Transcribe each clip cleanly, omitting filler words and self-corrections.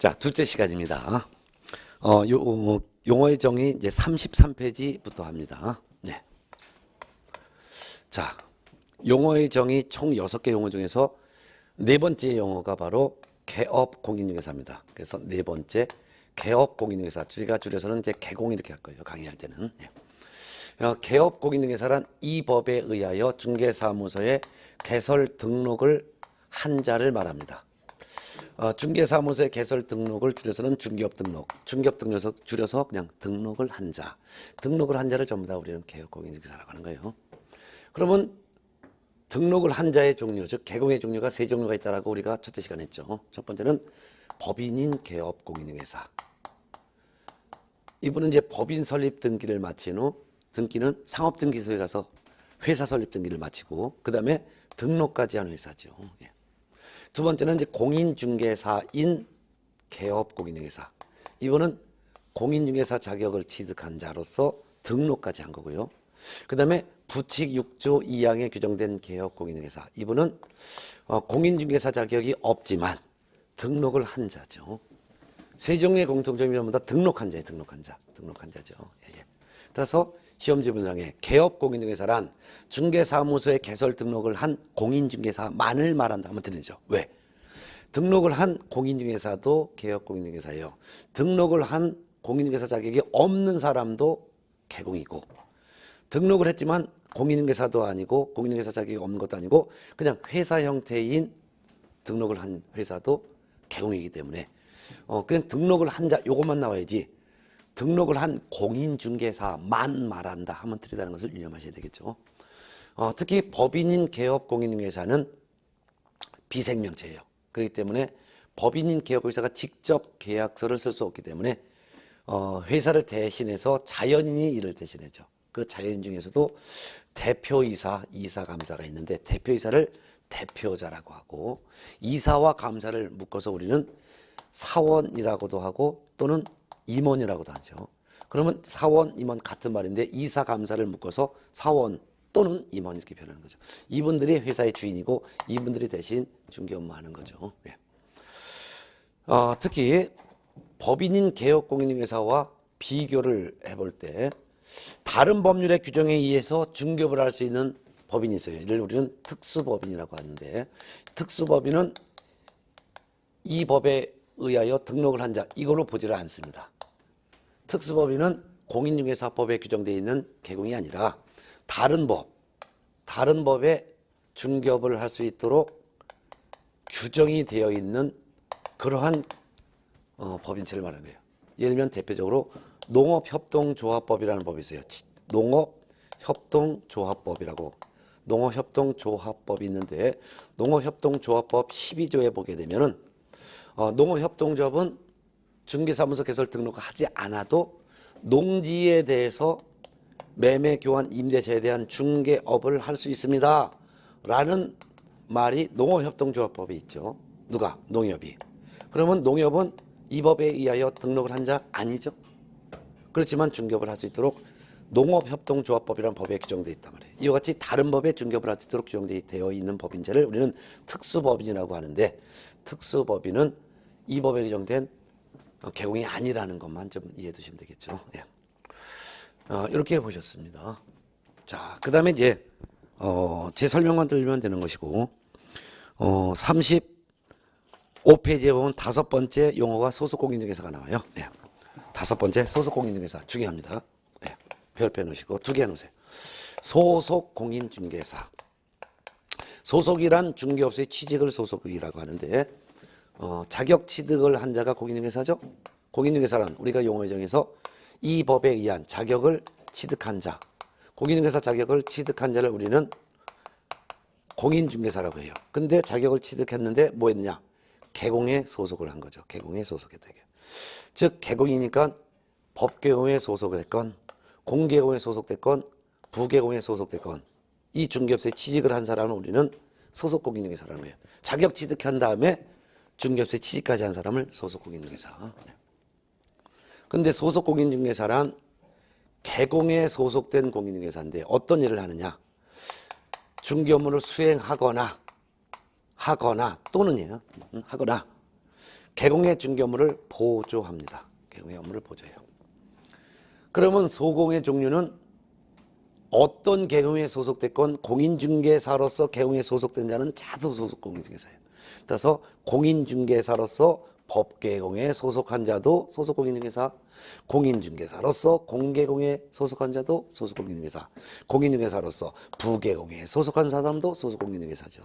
자, 둘째 시간입니다. 용어의 정의 이제 33페이지부터 합니다. 네. 자, 용어의 정의 총 6개 용어 중에서 네 번째 용어가 바로 개업 공인중개사입니다. 그래서 네 번째 개업 공인중개사. 제가 줄여서는 이제 개공 이렇게 할 거예요. 강의할 때는. 예. 개업 공인중개사란 이 법에 의하여 중개사무소에 개설 등록을 한 자를 말합니다. 중개사무소의 개설 등록을 줄여서는 중개업 등록, 중개업 등록에서 줄여서 그냥 등록을 한 자, 등록을 한 자를 전부 다 우리는 개업 공인중개사라고 하는 거예요. 그러면 등록을 한 자의 종류, 즉 개공의 종류가 세 종류가 있다라고 우리가 첫째 시간에 했죠. 첫 번째는 법인인 개업 공인중개사. 이분은 이제 법인 설립 등기를 마친 후 등기는 상업등기소에 가서 회사 설립 등기를 마치고 그 다음에 등록까지 하는 회사죠. 예. 두 번째는 이제 공인중개사인 개업 공인중개사. 이분은 공인중개사 자격을 취득한 자로서 등록까지 한 거고요. 그 다음에 부칙 6조 2항에 규정된 개업 공인중개사. 이분은 공인중개사 자격이 없지만 등록을 한 자죠. 세 종류의 공통점이 전부 다 등록한 자예요. 등록한 자죠. 예. 따라서 시험지 문장에 개업 공인중개사란 중개사무소에 개설 등록을 한 공인중개사만을 말한다 하면 되죠. 왜? 등록을 한 공인중개사도 개업 공인중개사예요. 등록을 한 공인중개사 자격이 없는 사람도 개공이고, 등록을 했지만 공인중개사도 아니고 공인중개사 자격이 없는 것도 아니고 그냥 회사 형태인 등록을 한 회사도 개공이기 때문에 그냥 등록을 한 자 요것만 나와야지 등록을 한 공인중개사만 말한다 하면 틀리다는 것을 유념하셔야 되겠죠. 특히 법인인 개업 공인중개사는 비생명체예요. 그렇기 때문에 법인인 개업 공인중개사가 직접 계약서를 쓸 수 없기 때문에 회사를 대신해서 자연인이 일을 대신해죠. 그 자연인 중에서도 대표이사, 이사감사가 있는데 대표이사를 대표자라고 하고 이사와 감사를 묶어서 우리는 사원이라고도 하고 또는 임원이라고도 하죠. 그러면 사원, 임원 같은 말인데 이사, 감사를 묶어서 사원 또는 임원 이렇게 표현하는 거죠. 이분들이 회사의 주인이고 이분들이 대신 중개 업무하는 거죠. 네. 특히 법인인 개업 공인중개사와 비교를 해볼 때 다른 법률의 규정에 의해서 중개업을 할 수 있는 법인이 있어요. 이를 우리는 특수법인이라고 하는데 특수법인은 이 법에 의하여 등록을 한 자 이걸로 보지를 않습니다. 특수법인은 공인중개사법에 규정되어 있는 개공이 아니라 다른 법에 중개업을 할 수 있도록 규정이 되어 있는 그러한 법인체를 말하는 거예요. 예를 들면 대표적으로 농업협동조합법이라는 법이 있어요. 농업협동조합법이라고 농업협동조합법이 있는데 농업협동조합법 12조에 보게 되면은 농업협동조합은 중개사무소 개설 등록하지 않아도 농지에 대해서 매매, 교환, 임대차에 대한 중개업을 할 수 있습니다. 라는 말이 농업협동조합법에 있죠. 누가? 농협이. 그러면 농협은 이 법에 의하여 등록을 한 자 아니죠. 그렇지만 중개업을 할 수 있도록 농업협동조합법이라는 법에 규정되어 있단 말이에요. 이와 같이 다른 법에 중개업을 할 수 있도록 규정되어 있는 법인체를 우리는 특수법인이라고 하는데 특수법인은 이 법에 규정된 개공이 아니라는 것만 좀 이해해 두시면 되겠죠. 예. 이렇게 보셨습니다. 자, 그 다음에 이제 제 설명만 들으면 되는 것이고 35페이지에 보면 다섯 번째 용어가 소속공인중개사가 나와요. 예. 다섯 번째 소속공인중개사 중요합니다. 예. 별표 놓으시고 두 개 놓으세요. 소속공인중개사. 소속이란 중개업소의 취직을 소속이라고 하는데 자격 취득을 한 자가 공인중개사죠. 공인중개사란 우리가 용어에 정해서 이 법에 의한 자격을 취득한 자, 공인중개사 자격을 취득한 자를 우리는 공인중개사라고 해요. 근데 자격을 취득했는데 뭐 했느냐? 개공에 소속을 한 거죠. 개공에 소속했다. 즉 개공이니까 법개공에 소속을 했건 공개공에 소속됐건 부개공에 소속됐건 이 중개업소에 취직을 한 사람은 우리는 소속공인중개사라는 거예요. 자격 취득한 다음에 중개업소에 취직까지 한 사람을 소속공인중개사. 근데 소속공인중개사란 개공에 소속된 공인중개사인데 어떤 일을 하느냐? 중개 업무를 수행하거나 또는이에요. 하거나 개공의 중개 업무를 보조합니다. 개공의 업무를 보조해요. 그러면 소공의 종류는 어떤 개공에 소속됐건 공인중개사로서 개공에 소속된 자는 자도 소속 공인중개사예요. 따라서 공인중개사로서 법개공에 소속한 자도 소속 공인중개사, 공인중개사로서 공개공에 소속한 자도 소속 공인중개사, 공인중개사로서 부개공에 소속한 사람도 소속 공인중개사죠.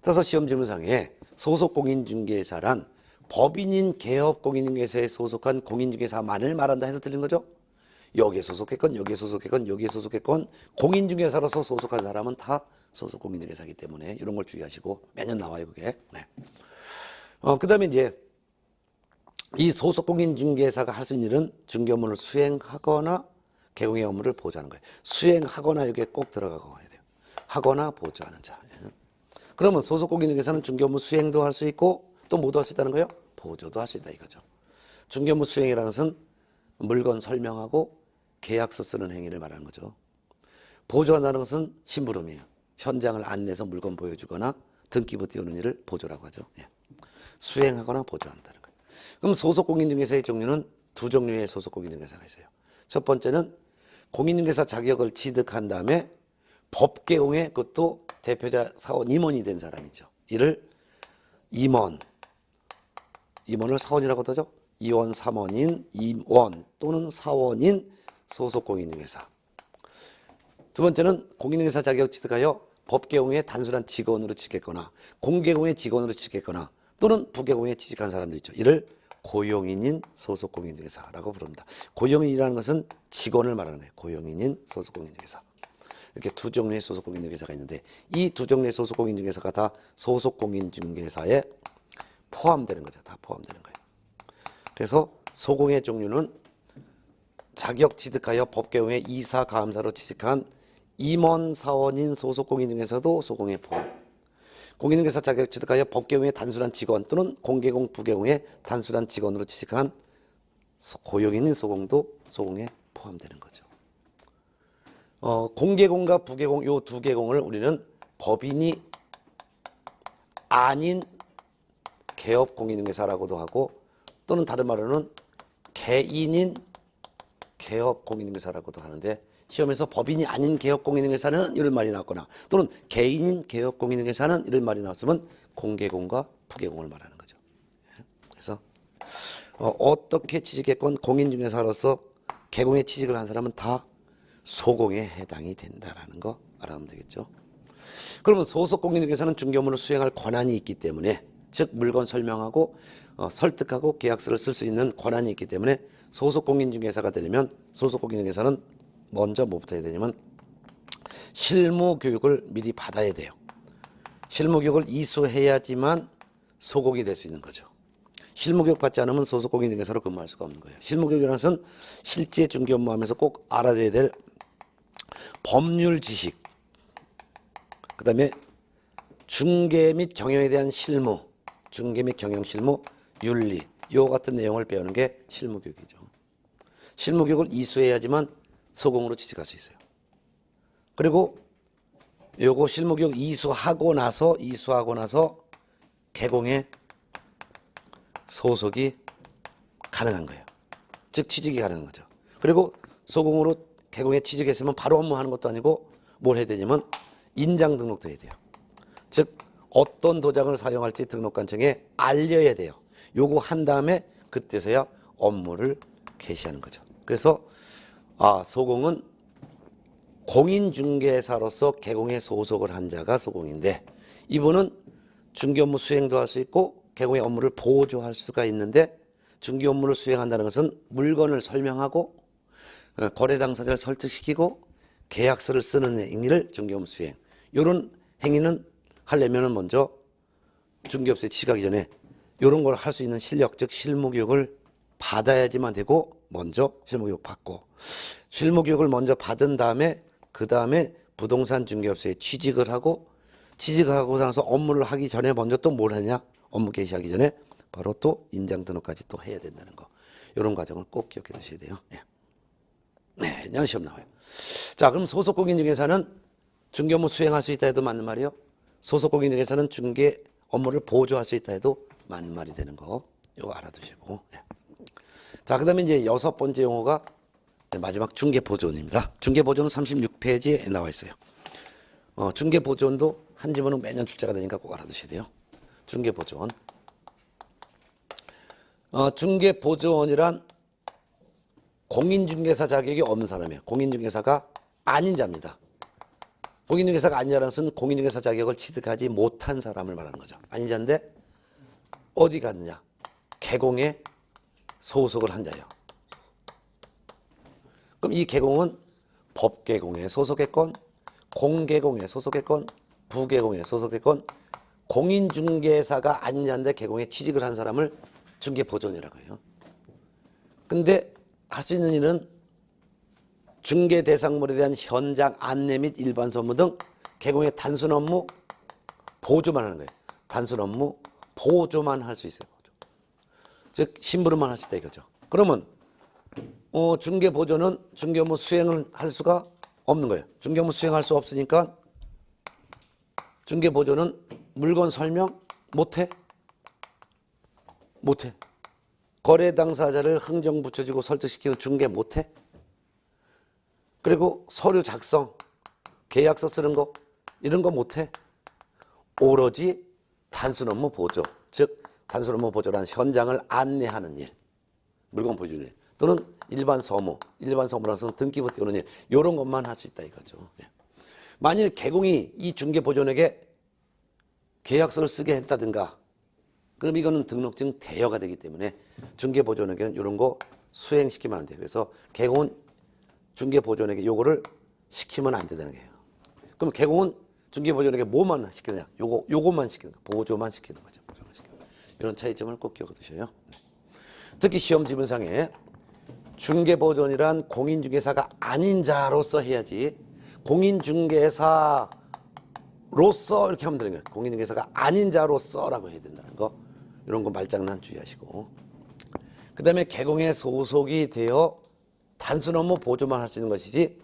따라서 시험 질문상에 소속 공인중개사란 법인인 개업 공인중개사에 소속한 공인중개사만을 말한다 해서 틀린 거죠. 여기에 소속했건 여기에 소속했건 여기에 소속했건 공인중개사로서 소속한 사람은 다 소속 공인중개사이기 때문에 이런 걸 주의하시고 매년 나와요 그게. 네. 그 다음에 이제 이 소속 공인중개사가 할 수 있는 일은 중개 업무를 수행하거나 개공의 업무를 보조하는 거예요. 수행하거나 여기에 꼭 들어가고 해야 돼요. 하거나 보조하는 자. 그러면 소속 공인중개사는 중개 업무 수행도 할 수 있고 또 뭐도 할 수 있다는 거예요? 보조도 할 수 있다 이거죠. 중개 업무 수행이라는 것은 물건 설명하고 계약서 쓰는 행위를 말하는 거죠. 보조한다는 것은 심부름이에요. 현장을 안내해서 물건 보여주거나 등기부 띄우는 일을 보조라고 하죠. 예. 수행하거나 보조한다는 거예요. 그럼 소속 공인중개사의 종류는 두 종류의 소속 공인중개사가 있어요. 첫 번째는 공인중개사 자격을 취득한 다음에 법개공에 그것도 대표자 사원 임원이 된 사람이죠. 이를 임원을 사원이라고 하죠. 2원, 3원인 임원 또는 사원인 소속 공인중개사. 두 번째는 공인중개사 자격을 취득하여 법개공의 단순한 직원으로 취직했거나 공개공의 직원으로 취직했거나 또는 부개공에 취직한 사람도 있죠. 이를 고용인인 소속 공인중개사라고 부릅니다. 고용인이라는 것은 직원을 말하는 거예요. 고용인인 소속 공인중개사. 이렇게 두 종류의 소속 공인중개사가 있는데 이 두 종류의 소속 공인중개사가 다 소속 공인중개사에 포함되는 거죠. 다 포함되는 거예요. 그래서 소공의 종류는 자격 취득하여 법개공의 이사 감사로 취직한 임원 사원인 소속 공인중개사도 소공에 포함. 공인중개사 자격 취득하여 법개공의 단순한 직원 또는 공개공 부개공의 단순한 직원으로 취직한 고용인인 소공도 소공에 포함되는 거죠. 공개공과 부개공 요 두 개공을 우리는 법인이 아닌 개업 공인중개사라고도 하고 또는 다른 말로는 개인인 개업 공인중개사라고도 하는데 시험에서 법인이 아닌 개업 공인중개사는 이런 말이 나왔거나 또는 개인인 개업 공인중개사는 이런 말이 나왔으면 공개공과 부개공을 말하는 거죠. 그래서 어떻게 취직했건 공인중개사로서 개공에 취직을 한 사람은 다 소공에 해당이 된다라는 거 알아두면 되겠죠. 그러면 소속 공인중개사는 중개 업무를 수행할 권한이 있기 때문에 즉 물건 설명하고 설득하고 계약서를 쓸 수 있는 권한이 있기 때문에 소속 공인중개사가 되려면 소속 공인중개사는 먼저 뭐부터 해야 되냐면 실무 교육을 미리 받아야 돼요. 실무 교육을 이수해야지만 소공이 될 수 있는 거죠. 실무 교육 받지 않으면 소속 공인중개사로 근무할 수가 없는 거예요. 실무 교육이라는 것은 실제 중개 업무하면서 꼭 알아둬야 될 법률 지식, 그 다음에 중개 및 경영에 대한 실무, 중개 및 경영 실무, 윤리 요 같은 내용을 배우는 게 실무교육이죠. 실무교육을 이수해야지만 소공으로 취직할 수 있어요. 그리고 요거 실무교육 이수하고 나서 개공에 소속이 가능한 거예요. 즉 취직이 가능한 거죠. 그리고 소공으로 개공에 취직했으면 바로 업무하는 것도 아니고 뭘 해야 되냐면 인장 등록도 해야 돼요. 즉 어떤 도장을 사용할지 등록관청에 알려야 돼요. 요거 한 다음에 그때서야 업무를 개시하는 거죠. 그래서 소공은 공인중개사로서 개공에 소속을 한 자가 소공인데 이분은 중개 업무 수행도 할 수 있고 개공의 업무를 보조할 수가 있는데 중개 업무를 수행한다는 것은 물건을 설명하고 거래 당사자를 설득시키고 계약서를 쓰는 행위를 중개 업무 수행. 이런 행위는 하려면 먼저 중개업소에 취직하기 전에 이런 걸 할 수 있는 실력, 즉 실무교육을 받아야지만 되고 먼저 실무교육 받고 실무교육을 먼저 받은 다음에 그 다음에 부동산 중개업소에 취직을 하고 나서 업무를 하기 전에 먼저 또 뭘 하냐? 업무 개시하기 전에 바로 또 인장 등록까지 또 해야 된다는 거. 이런 과정을 꼭 기억해 두셔야 돼요. 네, 내년 시험 나와요. 자, 그럼 소속 공인중개사는 중개 업무 수행할 수 있다 해도 맞는 말이에요. 소속 공인중개사는 중개 업무를 보조할 수 있다 해도 맞는 말이 되는 거 이거 알아두시고. 예. 자, 그다음에 이제 6번째 용어가 마지막 중개보존입니다. 중개보존은 36페이지에 나와 있어요. 중개보존도 한 지문은 매년 출제가 되니까 꼭 알아두셔야 돼요. 중개보존. 중개보존이란 공인중개사 자격이 없는 사람이에요. 공인중개사가 아닌 자입니다. 공인중개사가 아닌 자라는 것은 공인중개사 자격을 취득하지 못한 사람을 말하는 거죠. 아닌 자인데 어디 갔느냐? 개공에 소속을 한 자예요. 그럼 이 개공은 법개공에 소속했건 공개공에 소속했건 부개공에 소속했건 공인중개사가 아닌 자인데 개공에 취직을 한 사람을 중개보존이라고 해요. 근데 할 수 있는 일은 중개 대상물에 대한 현장 안내 및 일반 선무 등 개공의 단순 업무 보조만 하는 거예요. 단순 업무 보조만 할 수 있어요. 보조. 즉 심부름만 할 수 있다 이거죠. 그러면 중개 보조는 중개 업무 수행을 할 수가 없는 거예요. 중개 업무 수행할 수 없으니까 중개 보조는 물건 설명 못해. 거래 당사자를 흥정 붙여주고 설득시키는 중개 못해. 그리고 서류 작성, 계약서 쓰는 거 이런 거 못해. 오로지 단순 업무 보조, 즉 단순 업무 보조란 현장을 안내하는 일, 물건 보여주는 일 또는 일반 서무라서 등기부 띄우는 일 이런 것만 할 수 있다 이거죠. 만일 개공이 이 중개보존에게 계약서를 쓰게 했다든가 그럼 이거는 등록증 대여가 되기 때문에 중개보존에게는 이런 거 수행시키면 안 돼요. 그래서 개공은 중개보존에게 요거를 시키면 안 된다는 거예요. 그럼 개공은 중개보존에게 뭐만 시키느냐? 요것만 시키는 거예요. 보조만 시키는 거죠. 이런 차이점을 꼭 기억해 두셔요. 특히 시험 지문상에 중개보존이란 공인중개사가 아닌 자로서 해야지 공인중개사로서 이렇게 하면 되는 거예요. 공인중개사가 아닌 자로서라고 해야 된다는 거. 이런 거 말장난 주의하시고. 그 다음에 개공에 소속이 되어 단순 업무 보조만 할 수 있는 것이지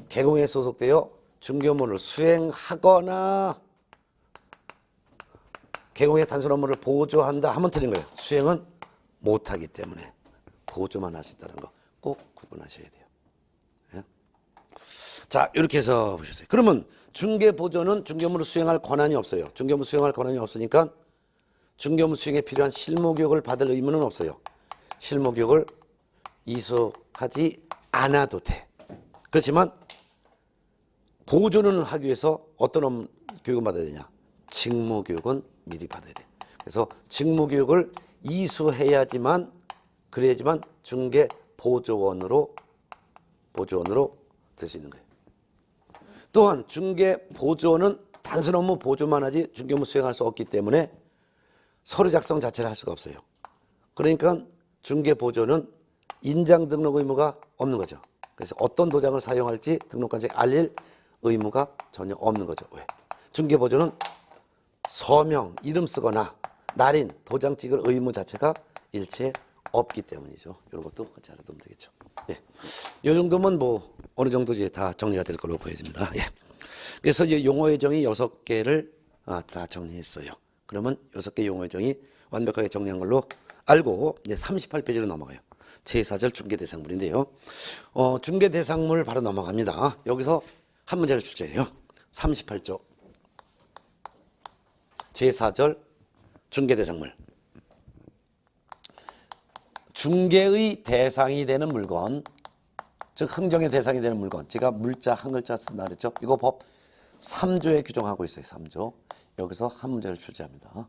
개공에 소속되어 중개 업무를 수행하거나 개공의 단순 업무를 보조한다 하면 틀린 거예요. 수행은 못하기 때문에 보조만 할 수 있다는 거 꼭 구분하셔야 돼요. 예? 자, 이렇게 해서 보셨어요. 그러면 중개보조는 중개 업무를 수행할 권한이 없어요. 중개 업무 수행할 권한이 없으니까 중개 업무 수행에 필요한 실무교육을 받을 의무는 없어요. 실무교육을 이수하지 않아도 돼. 그렇지만 보조는 하기 위해서 어떤 교육을 받아야 되냐? 직무교육은 미리 받아야 돼. 그래서 직무교육을 이수해야지만 그래야지만 중개보조원으로 될 수 있는 거예요. 또한 중개보조원은 단순 업무 보조만 하지 중개 업무 수행할 수 없기 때문에 서류 작성 자체를 할 수가 없어요. 그러니까 중개보조는 인장 등록 의무가 없는 거죠. 그래서 어떤 도장을 사용할지 등록관청에 알릴 의무가 전혀 없는 거죠. 왜? 중개보조는 서명, 이름 쓰거나 날인, 도장 찍을 의무 자체가 일체 없기 때문이죠. 이런 것도 같이 알아두면 되겠죠. 예. 이 정도면 뭐 어느 정도 이제 다 정리가 될 걸로 보여집니다. 예. 그래서 이제 용어의 정의 6개를 다 정리했어요. 그러면 6개 용어의 정의 완벽하게 정리한 걸로 알고 이제 38페이지로 넘어가요. 제4절 중개대상물인데요. 중개대상물 바로 넘어갑니다. 여기서 한 문제를 출제해요. 38조 제4절 중개대상물. 중개의 대상이 되는 물건, 즉 흥정의 대상이 되는 물건. 제가 물자 한 글자 쓴다 그랬죠. 이거 법 3조에 규정하고 있어요. 3조. 여기서 한 문제를 출제합니다.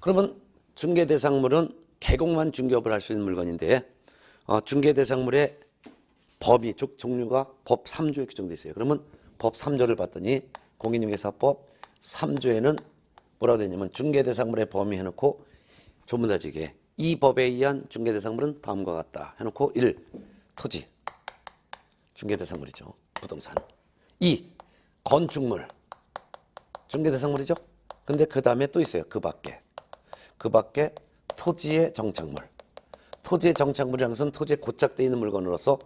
그러면 중개대상물은 개공만 중개업을 할 수 있는 물건인데 중개대상물의 범위, 즉 종류가 법 3조에 규정되어 있어요. 그러면 법 3조를 봤더니 공인중개사법 3조에는 뭐라고 되냐면 중개대상물의 범위 해놓고 조문다지게 이 법에 의한 중개대상물은 다음과 같다 해놓고 1. 토지 중개대상물이죠. 부동산. 2. 건축물 중개대상물이죠. 근데 그 다음에 또 있어요. 그 밖에 토지의 정착물. 토지의 정착물이라는 것은 토지에 고착되어 있는 물건으로서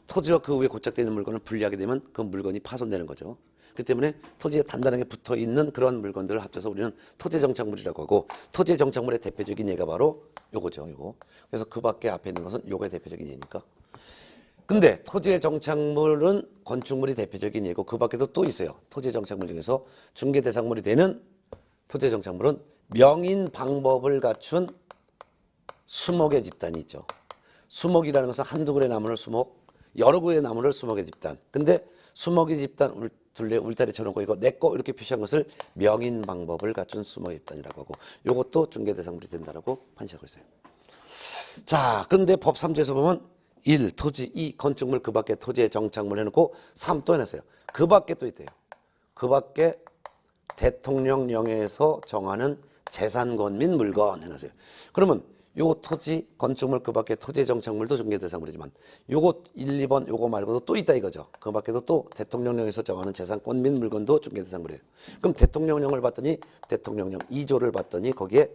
토지와 그 위에 고착되어 있는 물건을 분리하게 되면 그 물건이 파손되는 거죠. 그 때문에 토지에 단단하게 붙어 있는 그런 물건들을 합쳐서 우리는 토지 정착물이라고 하고, 토지 정착물의 대표적인 예가 바로 요거죠, 요거. 그래서 그 밖에 앞에 있는 것은 요게 대표적인 예니까. 근데 토지의 정착물은 건축물이 대표적인 예고, 그 밖에도 또 있어요. 토지 정착물 중에서 중개 대상물이 되는 토지 정착물은 명인 방법을 갖춘 수목의 집단이 있죠. 수목이라는 것은 한두 그루의 나무를 수목, 여러 그루의 나무를 수목의 집단. 근데 수목의 집단 둘레 울타리 쳐놓고 이거 내 거 이렇게 표시한 것을 명인 방법을 갖춘 수목의 집단이라고 하고, 이것도 중개 대상물이 된다라고 판시하고 있어요. 자, 그런데 법 3조에서 보면 1. 토지, 2. 건축물, 그 밖에 토지의 정착물 해놓고 3 또 해놨어요. 그 밖에 또 있대요. 그 밖에 대통령령에서 정하는 재산권 및 물건 해놨어요. 그러면 요 토지, 건축물, 그 밖에 토지 정착물도 중개대상물이지만 요거 1, 2번 요거 말고도 또 있다 이거죠. 그 밖에도 또 대통령령에서 정하는 재산권 및 물건도 중개대상물이에요. 그럼 대통령령을 봤더니 대통령령 2조를 봤더니 거기에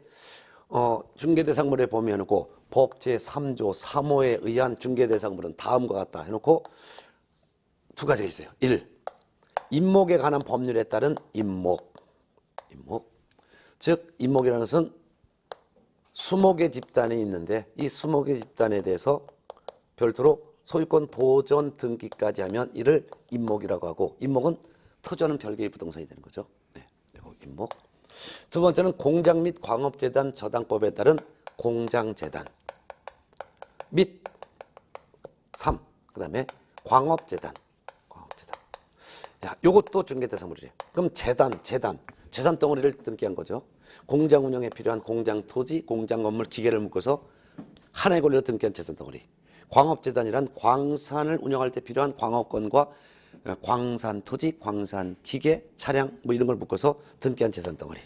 중개대상물에 보면고 법 제3조 3호에 의한 중개대상물은 다음과 같다 해놓고 두 가지가 있어요. 1. 임목에 관한 법률에 따른 임목. 즉 임목이라는 것은 수목의 집단이 있는데 이 수목의 집단에 대해서 별도로 소유권 보존 등기까지 하면 이를 임목이라고 하고, 임목은 토지와는 별개의 부동산이 되는 거죠. 네, 이거 임목. 두 번째는 공장 및 광업재단 저당법에 따른 공장재단 및 3. 그 다음에 광업재단. 야, 요것도 중개대상물이래요. 그럼 재산 덩어리를 등기한 거죠. 공장 운영에 필요한 공장 토지, 공장 건물, 기계를 묶어서 하나의 권리로 등기한 재산 덩어리. 광업재단이란 광산을 운영할 때 필요한 광업권과 광산 토지, 광산 기계, 차량 뭐 이런 걸 묶어서 등기한 재산 덩어리.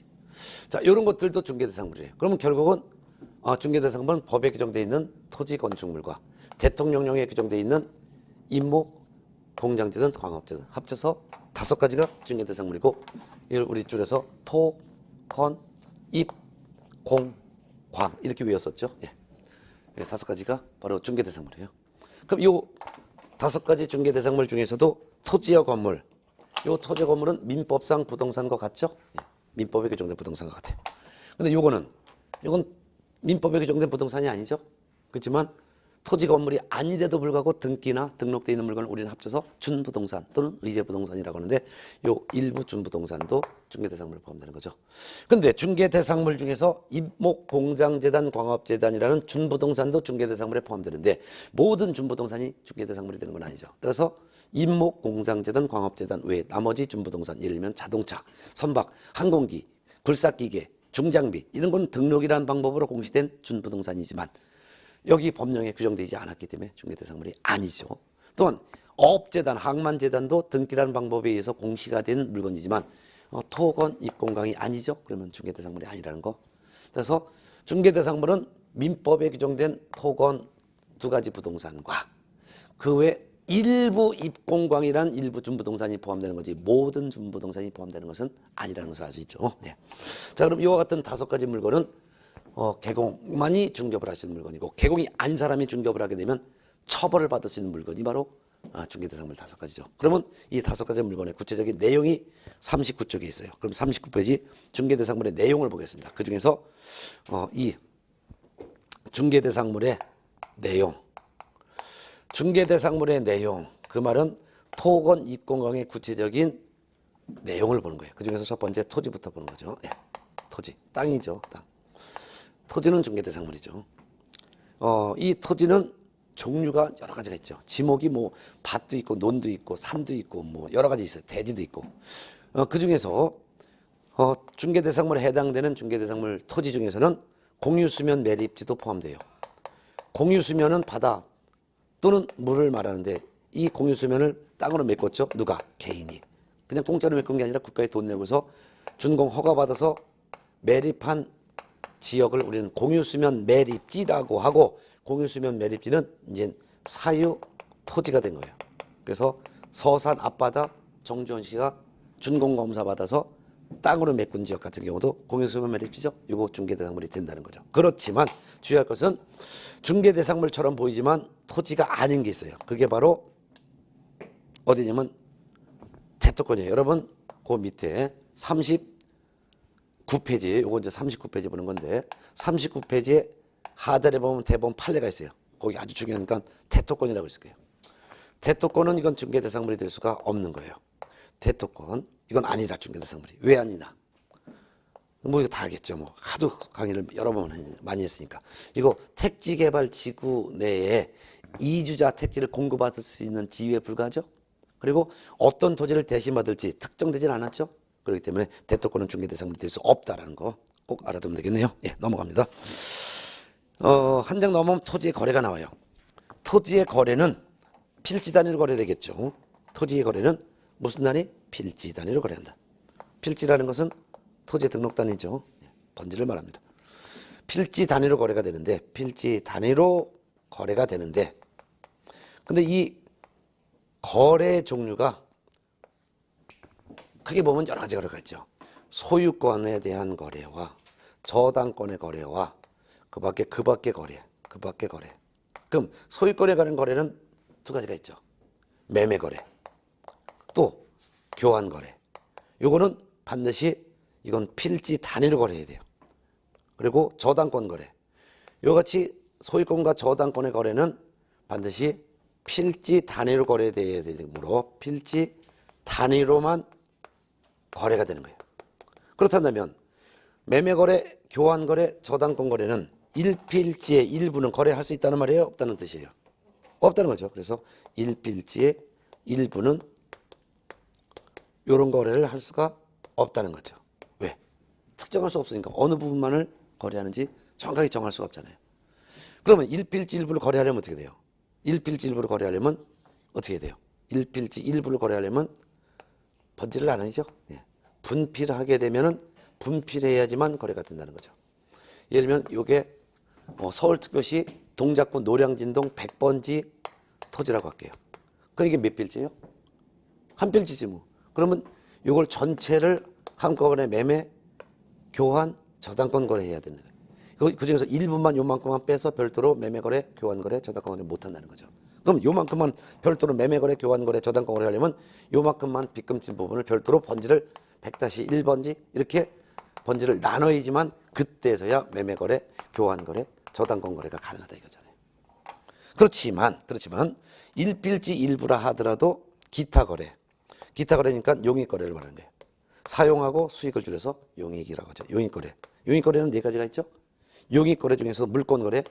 자, 이런 것들도 중개대상물이에요. 그러면 결국은 중개대상물은 법에 규정되어 있는 토지 건축물과 대통령령에 규정되어 있는 임목, 공장재단, 광업재단 합쳐서 5가지가 중개대상물이고, 이걸 우리 줄여서 토, 건, 입, 공, 광 이렇게 외웠었죠. 예. 5가지가 바로 중개대상물이에요. 그럼 이 5가지 중개대상물 중에서도 토지와 건물, 이 토지와 건물은 민법상 부동산과 같죠? 예. 민법에 규정된 부동산과 같아요. 근데 이건 민법에 규정된 부동산이 아니죠. 그렇지만 토지 건물이 아니데도 불구하고 등기나 등록되어 있는 물건을 우리는 합쳐서 준부동산 또는 의제부동산이라고 하는데, 요 일부 준부동산도 중개대상물에 포함되는 거죠. 근데 중개대상물 중에서 임목, 공장재단, 광업재단이라는 준부동산도 중개대상물에 포함되는데 모든 준부동산이 중개대상물이 되는 건 아니죠. 따라서 임목, 공장재단, 광업재단 외에 나머지 준부동산, 예를 들면 자동차, 선박, 항공기, 굴삭기계, 중장비 이런 건 등록이라는 방법으로 공시된 준부동산이지만 여기 법령에 규정되지 않았기 때문에 중개대상물이 아니죠. 또한 업재단, 항만재단도 등기라는 방법에 의해서 공시가 된 물건이지만 토건, 입공강이 아니죠. 그러면 중개대상물이 아니라는 거. 그래서 중개대상물은 민법에 규정된 토건 2가지 부동산과 그 외 일부 입공광이란 일부 준부동산이 포함되는 거지 모든 준부동산이 포함되는 것은 아니라는 것을 알 수 있죠. 네. 자, 그럼 이와 같은 5가지 물건은 개공만이 중개업을 할 수 있는 물건이고, 개공이 아닌 사람이 중개업을 하게 되면 처벌을 받을 수 있는 물건이 바로 중개대상물 5가지죠. 그러면 이 5가지 물건의 구체적인 내용이 39쪽에 있어요. 그럼 39페이지 중개대상물의 내용을 보겠습니다. 그 중에서 이 중개대상물의 내용, 그 말은 토건, 입공강의 구체적인 내용을 보는 거예요. 그 중에서 첫 번째 토지부터 보는 거죠. 예, 토지, 땅이죠. 땅. 토지는 중개대상물이죠. 이 토지는 종류가 여러 가지가 있죠. 지목이 뭐 밭도 있고 논도 있고 산도 있고 뭐 여러 가지 있어요. 대지도 있고. 그 중에서 중개대상물에 해당되는 중개대상물 토지 중에서는 공유수면 매립지도 포함돼요. 공유수면은 바다 또는 물을 말하는데 이 공유수면을 땅으로 메꿨죠. 누가? 개인이. 그냥 공짜로 메꾼 게 아니라 국가에 돈 내고서 준공 허가받아서 매립한 지역을 우리는 공유수면 매립지라고 하고, 공유수면 매립지는 이제 사유 토지가 된 거예요. 그래서 서산 앞바다 정주원시가 준공검사 받아서 땅으로 메꾼 지역 같은 경우도 공유수면 매립지죠. 이거 중개대상물이 된다는 거죠. 그렇지만 주의할 것은 중개대상물처럼 보이지만 토지가 아닌 게 있어요. 그게 바로 어디냐면 대토권이에요. 여러분 그 밑에 39페이지, 요거 이제 39페이지 보는 건데 39페이지에 하단에 보면 대법원 판례가 있어요. 거기 아주 중요하니까 대토권이라고 있을 거예요. 대토권은 이건 중개 대상물이 될 수가 없는 거예요. 대토권 이건 아니다. 중개 대상물이 왜 아니다? 뭐 이거 다 알겠죠. 뭐 하도 강의를 여러 번 많이 했으니까. 이거 택지개발지구 내에 이주자 택지를 공급받을 수 있는 지위에 불과하죠. 그리고 어떤 토지를 대신 받을지 특정되진 않았죠. 그렇기 때문에 대토권은 중개 대상물이 될 수 없다라는 거 꼭 알아두면 되겠네요. 예, 넘어갑니다. 한 장 넘으면 토지의 거래가 나와요. 토지의 거래는 필지 단위로 거래되겠죠. 토지의 거래는 무슨 단위? 필지 단위로 거래한다. 필지라는 것은 토지 등록 단위죠. 번지를 말합니다. 필지 단위로 거래가 되는데 필지 단위로 거래가 되는데 근데 이 거래 종류가 크게 보면 여러 가지 거래가 있죠. 소유권에 대한 거래와 저당권의 거래와 그 밖에 거래. 그럼 소유권에 관한 거래는 두 가지가 있죠. 매매 거래 또 교환 거래. 요거는 반드시 이건 필지 단위로 거래해야 돼요. 그리고 저당권 거래. 요같이 소유권과 저당권의 거래는 반드시 필지 단위로 거래돼야 되므로 필지 단위로만 거래가 되는 거예요. 그렇다면 매매 거래, 교환 거래, 저당권 거래는 일필지의 일부는 거래할 수 있다는 말이에요? 없다는 뜻이에요? 없다는 거죠. 그래서 일필지의 일부는 이런 거래를 할 수가 없다는 거죠. 왜? 특정할 수 없으니까 어느 부분만을 거래하는지 정확하게 정할 수가 없잖아요. 그러면 일필지 일부를 거래하려면 어떻게 돼요? 일필지 일부를 거래하려면 어떻게 돼요? 일필지 일부를 거래하려면 번지를 안 하죠. 예. 분필하게 되면은 분필해야지만 거래가 된다는 거죠. 예를 들면 요게 서울특별시 동작구 노량진동 100번지 토지라고 할게요. 그럼 이게 몇 필지예요? 한 필지지 뭐. 그러면 요걸 전체를 한꺼번에 매매, 교환, 저당권 거래해야 된다. 그중에서 일부만 요만큼만 빼서 별도로 매매 거래, 교환 거래, 저당권 거래 못 한다는 거죠. 그럼 요만큼만 별도로 매매 거래, 교환 거래, 저당권 거래 하려면 요만큼만 빗금친 부분을 별도로 번지를 100-1번지 이렇게 번지를 나눠야지만 그때서야 매매 거래, 교환 거래, 저당권 거래가 가능하다 이거잖아요. 그렇지만 일필지 일부라 하더라도 기타 거래니까 용익 거래를 말하는 거예요. 사용하고 수익을 줄여서 용익이라고 하죠. 용익 거래. 용익 거래는 네 가지가 있죠. 용익 거래 중에서 물권 거래,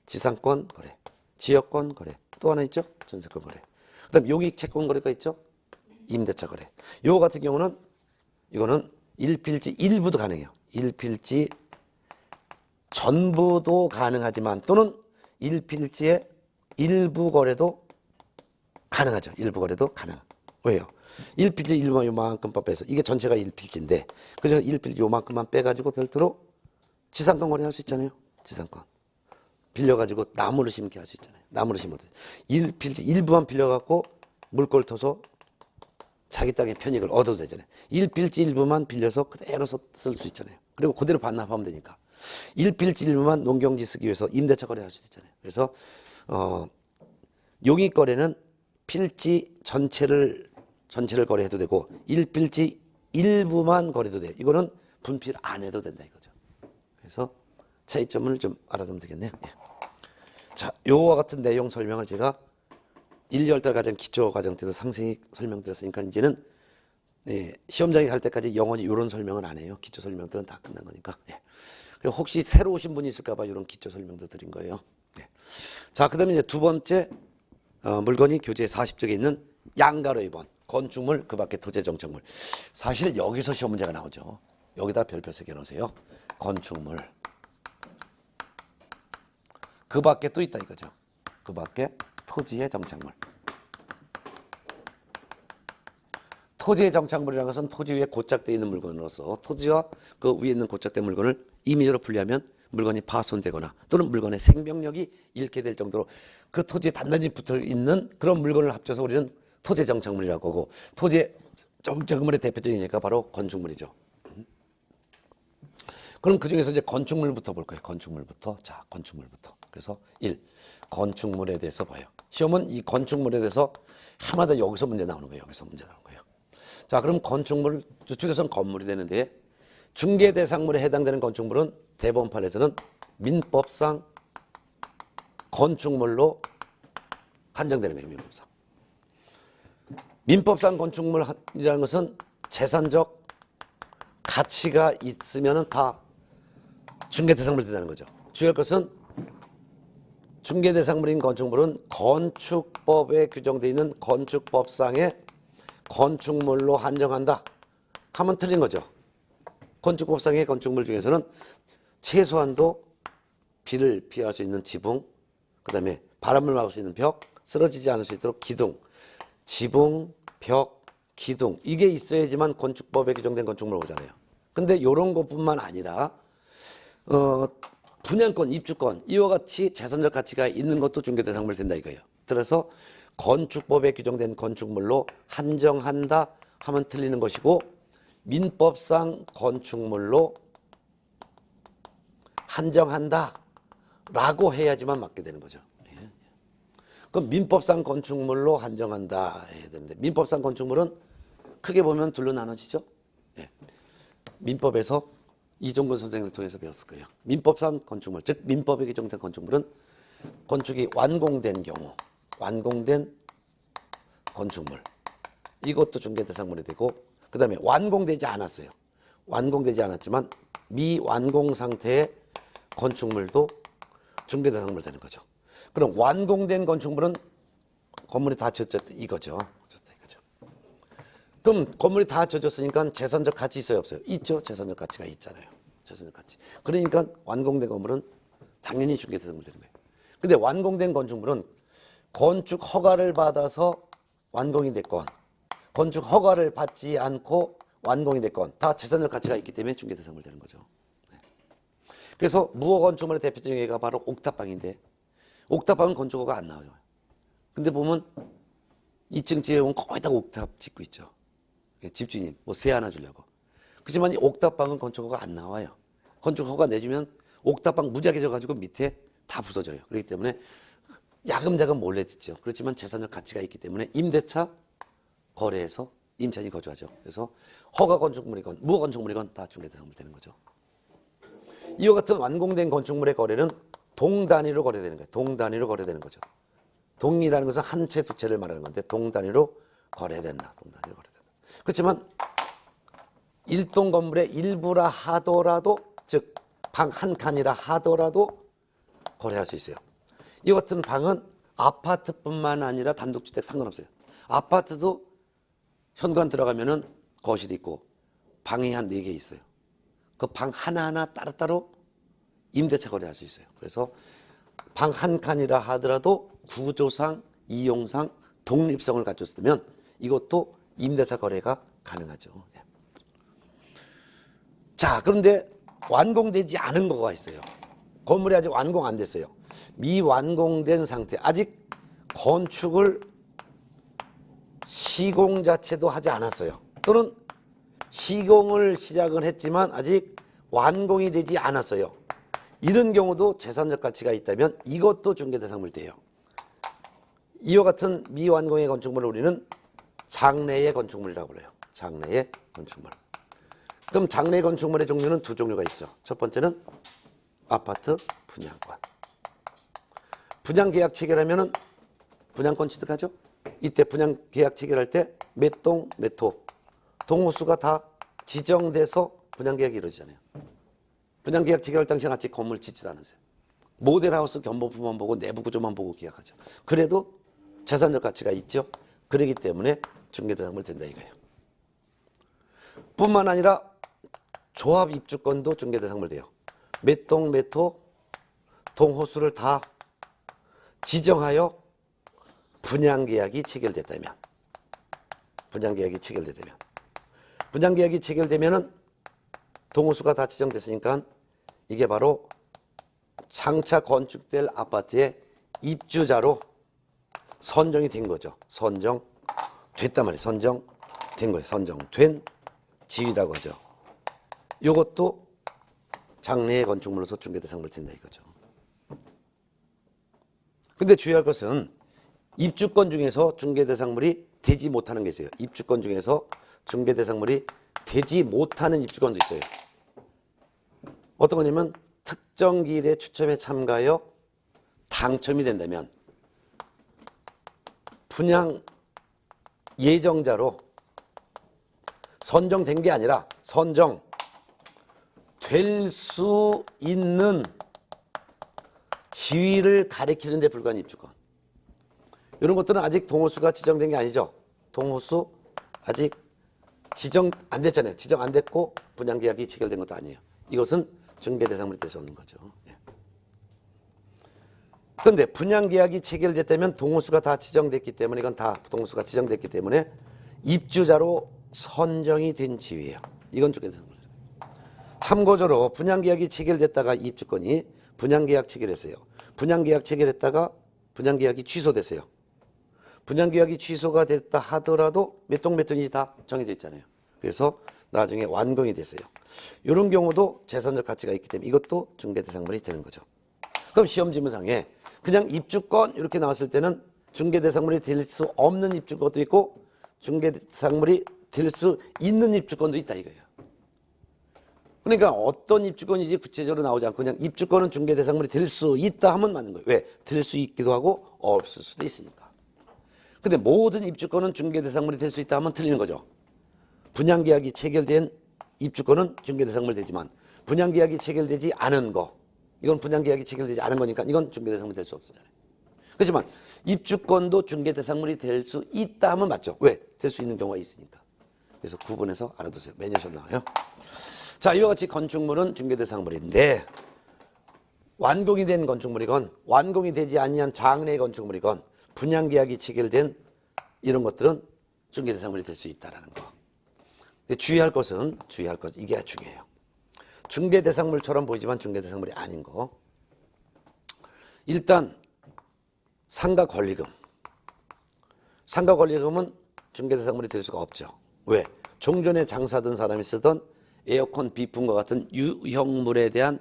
지상권 거래, 지역권 거래, 또 하나 있죠. 전세권 거래. 그다음 용익 채권 거래가 있죠. 임대차 거래. 요 같은 경우는 이거는 일필지 일부도 가능해요. 일필지 전부도 가능하지만 또는 일필지의 일부 거래도 가능하죠. 일부 거래도 가능. 왜요? 일필지 일부만 요만큼만 빼서 이게 전체가 일필지인데 그래서 일필지 요만큼만 빼가지고 별도로 지상권 거래할 수 있잖아요. 지상권 빌려가지고 나무를 심게 할 수 있잖아요. 나무를 심어도 일필지 일부만 빌려갖고 물꼬를 터서 자기 땅의 편익을 얻어도 되잖아요. 일필지 일부만 빌려서 그대로 쓸 수 있잖아요. 그리고 그대로 반납하면 되니까. 일필지 일부만 농경지 쓰기 위해서 임대차 거래할 수도 있잖아요. 그래서 용익 거래는 필지 전체를 거래해도 되고 일필지 일부만 거래도 돼요. 이거는 분필 안 해도 된다 이거죠. 그래서 차이점을 좀 알아두면 되겠네요. 예. 자, 요와 같은 내용 설명을 제가 1, 2월 과정 기초 과정 때도 상세히 설명드렸으니까 이제는 시험장에 갈 때까지 영원히 이런 설명을 안 해요. 기초 설명들은 다 끝난 거니까. 예. 그리고 혹시 새로 오신 분이 있을까봐 이런 기초 설명도 드린 거예요. 예. 자, 그다음에 이제 두 번째 물건이 교재 40쪽에 있는 양가로 2번 건축물 그 밖에 토지 정착물. 사실 여기서 시험 문제가 나오죠. 여기다 별표 3개 넣으세요. 건축물 그 밖에 또 있다 이거죠. 그 밖에 토지의 정착물. 토지의 정착물이라는 것은 토지 위에 고착되어 있는 물건으로서 토지와 그 위에 있는 고착된 물건을 임의로 분리하면 물건이 파손되거나 또는 물건의 생명력이 잃게 될 정도로 그 토지에 단단히 붙어 있는 그런 물건을 합쳐서 우리는 토지 정착물이라고 하고 토지의 정착물의 대표적이니까 바로 건축물이죠. 그럼 그중에서 이제 건축물부터 볼 거예요. 건축물부터. 자, 건축물부터. 그래서 1. 건축물에 대해서 봐요. 시험은 이 건축물에 대해서 해마다 여기서 문제 나오는 거예요. 여기서 문제 나오는 거예요. 자, 그럼 건축물, 줄여서는 건물이 되는데 중개 대상물에 해당되는 건축물은 대법원판에서는 민법상 건축물로 한정되는 거예요. 민법상. 민법상 건축물이라는 것은 재산적 가치가 있으면 다 중개 대상물이 된다는 거죠. 주의할 것은 중개 대상물인 건축물은 건축법에 규정되어 있는 건축법상의 건축물로 한정한다 하면 틀린 거죠. 건축법상의 건축물 중에서는 최소한도 비를 피할 수 있는 지붕, 그 다음에 바람을 막을 수 있는 벽, 쓰러지지 않을 수 있도록 기둥, 지붕, 벽, 기둥, 이게 있어야지만 건축법에 규정된 건축물을 보잖아요. 근데 이런 것뿐만 아니라 분양권, 입주권, 이와 같이 재산적 가치가 있는 것도 중개 대상물이 된다 이거예요. 따라서 건축법에 규정된 건축물로 한정한다 하면 틀리는 것이고, 민법상 건축물로 한정한다 라고 해야지만 맞게 되는 거죠. 예. 그럼 민법상 건축물로 한정한다 해야 되는데, 민법상 건축물은 크게 보면 둘로 나눠지죠. 예. 민법에서 이종근 선생님을 통해서 배웠을 거예요. 민법상 건축물, 즉 민법에 규정된 건축물은 건축이 완공된 경우, 완공된 건축물, 이것도 중개 대상물이 되고, 그 다음에 완공되지 않았어요. 완공되지 않았지만 미완공 상태의 건축물도 중개 대상물 되는 거죠. 그럼 완공된 건축물은 건물이 다 지어졌다 이거죠. 그럼 건물이 다 지어졌으니까 재산적 가치 있어요, 없어요? 있죠. 재산적 가치가 있잖아요. 재산적 가치. 그러니까 완공된 건물은 당연히 중개 대상물 되는 거예요. 근데 완공된 건축물은 건축 허가를 받아서 완공이 됐건, 건축 허가를 받지 않고 완공이 됐건 다 재산적 가치가 있기 때문에 중개 대상물 되는 거죠. 그래서 무허 건축물의 대표적인 예가 바로 옥탑방인데, 옥탑방은 건축 허가 안 나와요. 근데 보면 2층 집에 보면 거의 다 옥탑 짓고 있죠. 집주인이 뭐 세 하나 주려고. 그렇지만 이 옥탑방은 건축 허가 안 나와요. 건축 허가 내주면 옥탑방 무지하게 져가지고 밑에 다 부서져요. 그렇기 때문에 야금야금 몰래 짓죠. 그렇지만 재산적 가치가 있기 때문에 임대차 거래해서 임차인이 거주하죠. 그래서 허가 건축물이건 무허 건축물이건 다 중개 대상물 되는 거죠. 이와 같은 완공된 건축물의 거래는 동단위로 거래되는 거예요. 동단위로 거래되는 거죠. 동이라는 것은 한 채, 두 채를 말하는 건데 동단위로 거래된다. 동단위로 거래된다. 그렇지만 일동 건물의 일부라 하더라도, 즉 방 한 칸이라 하더라도 거래할 수 있어요. 이 같은 방은 아파트뿐만 아니라 단독주택 상관없어요. 아파트도 현관 들어가면은 거실이 있고 방이 한 4개 있어요. 그 방 하나하나 따로따로 임대차 거래할 수 있어요. 그래서 방 한 칸이라 하더라도 구조상, 이용상 독립성을 갖췄으면 이것도 임대차 거래가 가능하죠. 자, 그런데 완공되지 않은 거가 있어요. 건물이 아직 완공 안 됐어요. 미완공된 상태, 아직 건축을 시공 자체도 하지 않았어요. 또는 시공을 시작은 했지만 아직 완공이 되지 않았어요. 이런 경우도 재산적 가치가 있다면 이것도 중개 대상물이 돼요. 이와 같은 미완공의 건축물을 우리는 장래의 건축물이라고 불러요. 장래의 건축물. 그럼 장래의 건축물의 종류는 두 종류가 있죠. 첫 번째는 아파트 분양권. 분양계약 체결하면은 분양권 취득하죠. 이때 분양계약 체결할 때 몇 동, 몇 호, 동호수가 다 지정돼서 분양계약이 이루어지잖아요. 분양계약 체결할 당시에는 아직 건물 짓지도 않았어요. 모델하우스 견본품만 보고 내부 구조만 보고 계약하죠. 그래도 재산적 가치가 있죠. 그렇기 때문에 중개대상물 된다 이거예요. 뿐만 아니라 조합 입주권도 중개대상물 돼요. 몇 동, 몇 호, 동호수를 다 지정하여 분양계약이 체결됐다면, 분양계약이 체결되면, 분양계약이 체결되면은 동호수가 다 지정됐으니까 이게 바로 장차 건축될 아파트의 입주자로 선정이 된 거죠. 선정됐단 말이에요. 선정된 거예요. 선정된 지위라고 하죠. 이것도 장래의 건축물로서 중개대상물 된다 이거죠. 근데 주의할 것은 입주권 중에서 중개대상물이 되지 못하는 게 있어요. 입주권 중에서 중개대상물이 되지 못하는 입주권도 있어요. 어떤 거냐면 특정 기일에 추첨에 참가하여 당첨이 된다면 분양 예정자로 선정된 게 아니라 선정될 수 있는 지위를 가리키는 데 불과한 입주권. 이런 것들은 아직 동호수가 지정된 게 아니죠. 동호수 아직 지정 안 됐잖아요. 지정 안 됐고 분양계약이 체결된 것도 아니에요. 이것은 중개대상물이 될 수 없는 거죠. 그런데 분양계약이 체결됐다면 동호수가 다 지정됐기 때문에 이건 다 동호수가 지정됐기 때문에 입주자로 선정이 된 지위예요. 이건 중개대상물. 참고적으로 분양계약이 체결됐다가 입주권이 분양계약 체결했어요. 분양계약 체결했다가 분양계약이 취소됐어요. 분양계약이 취소가 됐다 하더라도 몇 동 몇 톤인지 다 정해져 있잖아요. 그래서 나중에 완공이 됐어요. 이런 경우도 재산적 가치가 있기 때문에 이것도 중개대상물이 되는 거죠. 그럼 시험 지문상에 그냥 입주권 이렇게 나왔을 때는 중개대상물이 될 수 없는 입주권도 있고 중개대상물이 될 수 있는 입주권도 있다 이거예요. 그러니까 어떤 입주권인지 구체적으로 나오지 않고 그냥 입주권은 중개대상물이 될 수 있다 하면 맞는 거예요. 왜? 될 수 있기도 하고 없을 수도 있으니까. 근데 모든 입주권은 중개대상물이 될 수 있다 하면 틀리는 거죠. 분양계약이 체결된 입주권은 중개대상물이 되지만 분양계약이 체결되지 않은 거, 이건 분양계약이 체결되지 않은 거니까 이건 중개대상물이 될 수 없잖아요. 그렇지만 입주권도 중개대상물이 될 수 있다 하면 맞죠. 왜? 될 수 있는 경우가 있으니까. 그래서 구분해서 알아두세요. 매년 시험 나와요. 자, 이와 같이 건축물은 중개대상물인데 완공이 된 건축물이건 완공이 되지 아니한 장래의 건축물이건 분양계약이 체결된 이런 것들은 중개대상물이 될 수 있다는 거. 근데 주의할 것 이게 중요해요. 중개대상물처럼 보이지만 중개대상물이 아닌 거. 일단 상가권리금. 상가권리금은 중개대상물이 될 수가 없죠. 왜? 종전에 장사하던 사람이 쓰던 에어컨 비품과 같은 유형물에 대한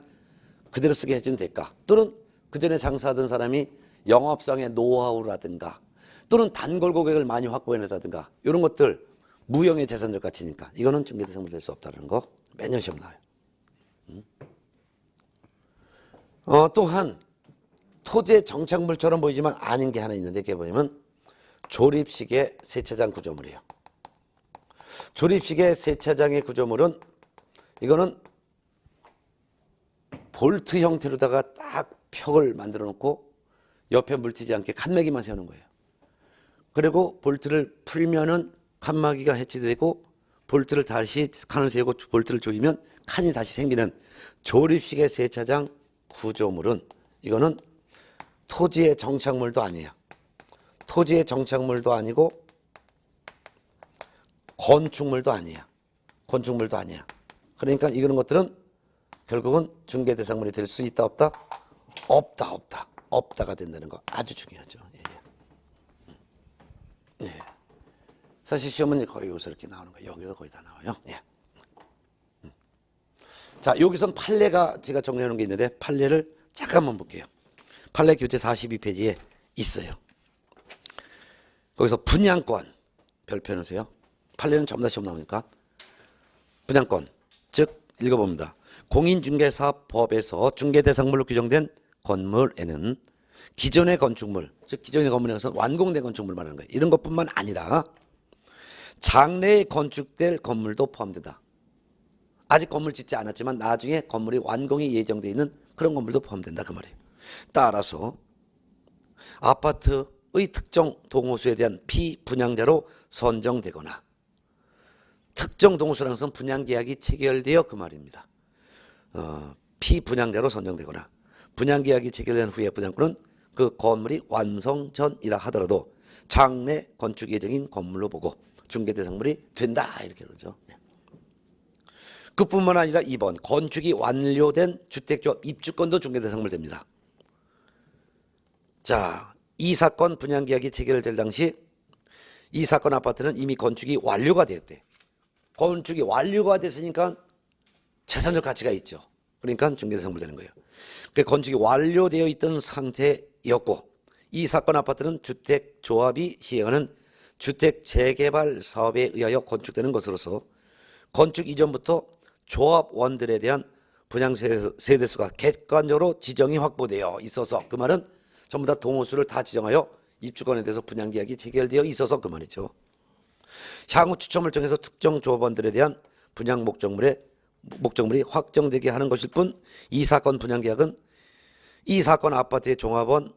그대로 쓰게 해준 대가, 또는 그전에 장사하던 사람이 영업상의 노하우라든가 또는 단골 고객을 많이 확보해내다든가 이런 것들 무형의 재산적 가치니까 이거는 중개대상물 될 수 없다는 거 매년 시험 나와요. 또한 토지의 정착물처럼 보이지만 아닌 게 하나 있는데 그게 뭐냐면 조립식의 세차장 구조물이에요. 조립식의 세차장의 구조물은 이거는 볼트 형태로다가 딱 벽을 만들어 놓고 옆에 물튀지 않게 칸막이만 세우는 거예요. 그리고 볼트를 풀면은 칸막이가 해체되고 볼트를 다시 칸을 세우고 볼트를 조이면 칸이 다시 생기는 조립식의 세차장 구조물은 이거는 토지의 정착물도 아니에요. 토지의 정착물도 아니고 건축물도 아니에요. 건축물도 아니야. 그러니까 이런 것들은 결국은 중개대상물이 될 수 있다 없다? 없다. 없다가 된다는 거 아주 중요하죠. 예. 사실 시험은 거의 여기서 이렇게 나오는 거예요. 여기서 거의 다 나와요. 예. 자, 여기선 판례가 제가 정리해 놓은 게 있는데 판례를 잠깐만 볼게요. 판례 교재 42페이지에 있어요. 거기서 분양권 별표 해놓으세요. 판례는 전부 다 시험 나오니까. 분양권, 즉 읽어봅니다. 공인중개사법에서 중개대상물로 규정된 건물에는 기존의 건축물, 즉 기존의 건물에서 완공된 건축물 말하는 거예요. 이런 것뿐만 아니라 장래에 건축될 건물도 포함된다. 아직 건물 짓지 않았지만 나중에 건물이 완공이 예정되어 있는 그런 건물도 포함된다 그 말이에요. 따라서 아파트의 특정 동호수에 대한 피분양자로 선정되거나 특정 동호수라는 것은 분양계약이 체결되어 그 말입니다. 피분양자로 선정되거나 분양계약이 체결된 후에 분양권은 그 건물이 완성 전이라 하더라도 장래 건축 예정인 건물로 보고 중개대상물이 된다 이렇게 그러죠. 그뿐만 아니라 2번 건축이 완료된 주택조합 입주권도 중개대상물 됩니다. 자, 이 사건 분양계약이 체결될 당시 이 사건 아파트는 이미 건축이 완료가 되었대. 건축이 완료가 됐으니까 재산적 가치가 있죠. 그러니까 중개대상물 되는 거예요. 그러니까 건축이 완료되어 있던 상태였고 이 사건 아파트는 주택조합이 시행하는 주택 재개발 사업에 의하여 건축되는 것으로서 건축 이전부터 조합원들에 대한 분양 세대수가 객관적으로 지정이 확보되어 있어서, 그 말은 전부 다 동호수를 다 지정하여 입주권에 대해서 분양 계약이 체결되어 있어서 그 말이죠. 향후 추첨을 통해서 특정 조합원들에 대한 분양 목적물이 확정되게 하는 것일 뿐, 이 사건 분양 계약은 이 사건 아파트의 종합원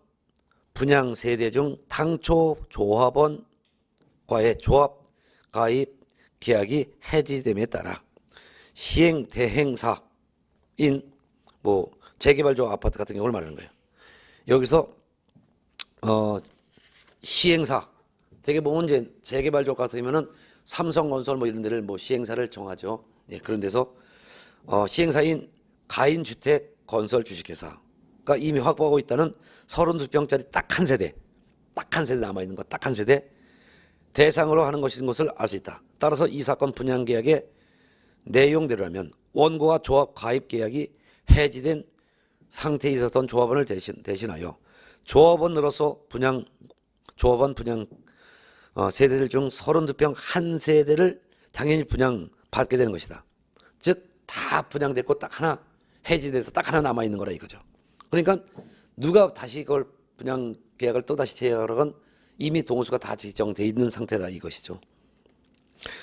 분양 세대 중 당초 조합원과의 조합 가입 계약이 해지됨에 따라 시행 대행사인 재개발조 아파트 같은 경우를 말하는 거예요. 여기서 시행사, 되게 보면 이제 재개발조 같으면은 삼성건설 이런 데를 시행사를 정하죠. 예, 그런 데서 시행사인 가인주택 건설 주식회사가 이미 확보하고 있다는 32평짜리 딱 한 세대 남아있는 것, 딱 한 세대 대상으로 하는 것인 것을 알 수 있다. 따라서 이 사건 분양 계약의 내용대로라면 원고와 조합 가입 계약이 해지된 상태에 있었던 조합원을 대신하여 조합원으로서 조합원 분양 세대들 중 32평 한 세대를 당연히 분양 받게 되는 것이다. 즉 다 분양됐고 딱 하나 해지돼서 딱 하나 남아 있는 거라 이거죠. 그러니까 누가 다시 그걸 분양 계약을 또 다시 체결하건 건 이미 동호수가 다 지정돼 있는 상태라 이것이죠.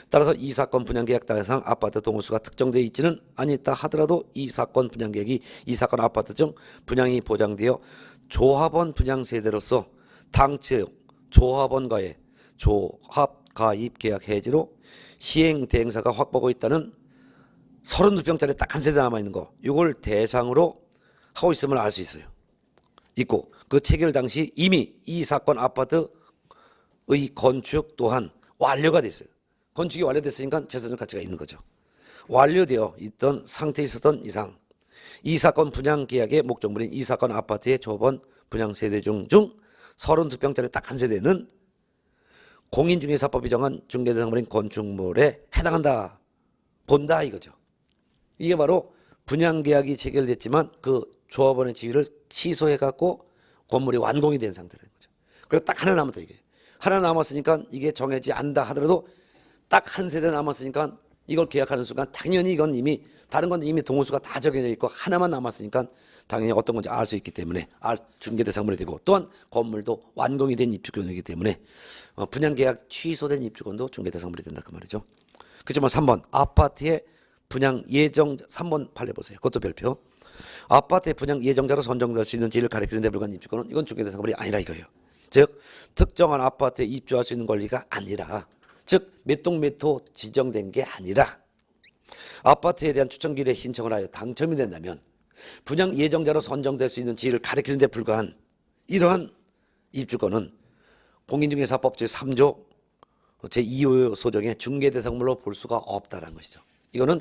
따라서 이 사건 분양 계약 대상 아파트 동호수가 특정되어 있지는 않다 하더라도 이 사건 분양 계약이 이 사건 아파트 중 분양이 보장되어 조합원 분양 세대로서 당초 조합원과의 조합 가입 계약 해지로 시행 대행사가 확보하고 있다는 32평짜리 딱 한 세대 남아있는 거, 이걸 대상으로 하고 있음을 알 수 있어요. 있고 그 체결 당시 이미 이 사건 아파트의 건축 또한 완료가 됐어요. 건축이 완료됐으니까 재산적 가치가 있는 거죠. 완료되어 있던 상태에 있었던 이상 이 사건 분양 계약의 목적물인 이 사건 아파트의 조합원 분양 세대 중 32평짜리 딱 한 세대는 공인중개사법이 정한 중개대상물인 건축물에 해당한다 본다 이거죠. 이게 바로 분양계약이 체결됐지만 그 조합원의 지위를 취소해갖고 건물이 완공이 된 상태라는 거죠. 그래서 딱 하나 남았다 이게. 하나 남았으니까 이게 정해지지 않다 하더라도 딱 한 세대 남았으니까 이걸 계약하는 순간 당연히 이건 이미 다른 건 이미 동호수가 다 정해져 있고 하나만 남았으니까 당연히 어떤 건지 알 수 있기 때문에 중개대상물이 되고, 또한 건물도 완공이 된 입주권이기 때문에 분양계약 취소된 입주권도 중개대상물이 된다 그 말이죠. 그렇지만 3번 아파트의 분양 예정 3번 판례 보세요. 그것도 별표. 아파트의 분양 예정자로 선정될 수 있는 지위를 가리키는 데 불과한 입주권은 이건 중개대상물이 아니라 이거예요. 즉 특정한 아파트에 입주할 수 있는 권리가 아니라, 즉 몇 동 몇 호 지정된 게 아니라 아파트에 대한 추천기일에 신청을 하여 당첨이 된다면 분양 예정자로 선정될 수 있는 지위를 가리키는 데 불과한 이러한 입주권은 공인중개사법 제3조 제2호 소정의 중개대상물로 볼 수가 없다는 것이죠. 이거는